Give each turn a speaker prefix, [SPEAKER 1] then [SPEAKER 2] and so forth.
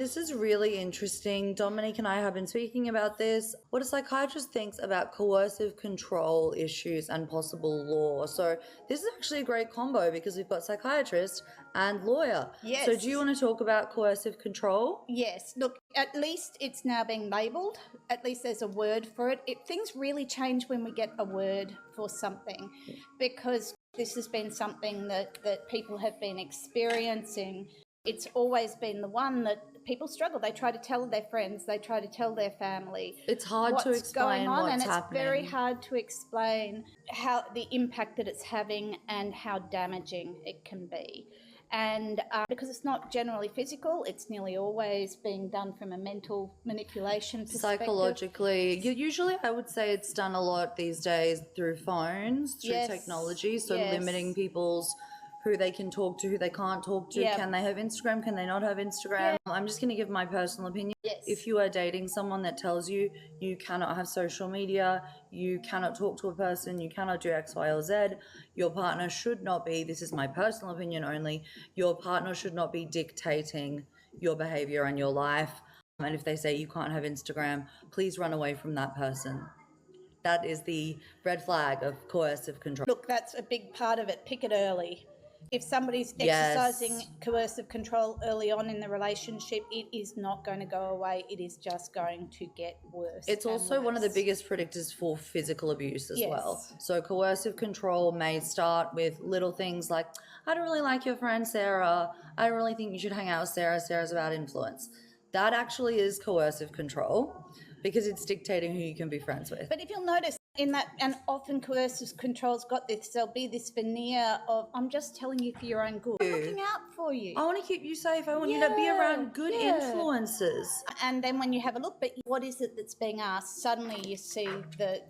[SPEAKER 1] This is really interesting. Dominic and I have been speaking about this. What a psychiatrist thinks about coercive control issues and possible law. So this is actually a great combo because we've got psychiatrist and lawyer.
[SPEAKER 2] Yes.
[SPEAKER 1] So do you want to talk about coercive control?
[SPEAKER 2] Yes. Look, at least it's now being labelled. At least there's a word for it. Things really change when we get a word for something, because this has been something that people have been experiencing. It's always been the one that people struggle. They try to tell their friends, they try to tell their family.
[SPEAKER 1] It's hard to explain what's happening.
[SPEAKER 2] And it's very hard to explain how the impact that it's having and how damaging it can be. And because it's not generally physical, it's nearly always being done from a mental manipulation perspective.
[SPEAKER 1] Psychologically. Usually I would say it's done a lot these days through phones, through technology, so limiting people's who they can talk to, who they can't talk to. Can they have Instagram? Can they not have Instagram? I'm just going to give my personal opinion. If you are dating someone that tells you you cannot have social media, you cannot talk to a person, you cannot do X, Y, or Z, your partner should not be, this is my personal opinion only, your partner should not be dictating your behavior and your life. And if they say you can't have Instagram, please run away from that person. That is the red flag of coercive control.
[SPEAKER 2] Look, that's a big part of it. Pick it early. If somebody's exercising coercive control early on in the relationship, it is not going to go away. It is just going to get worse.
[SPEAKER 1] It's also one of the biggest predictors for physical abuse as well. So coercive control may start with little things like, I don't really like your friend Sarah. I don't really think you should hang out with Sarah. Sarah's a bad influence. That actually is coercive control because it's dictating who you can be friends with.
[SPEAKER 2] But if you'll notice, in that, and often coercive control's got this, there'll be this veneer of, I'm just telling you for your own good. I'm looking out for you.
[SPEAKER 1] I want to keep you safe. I want you to be around good influences.
[SPEAKER 2] And then when you have a look, but what is it that's being asked? Suddenly you see the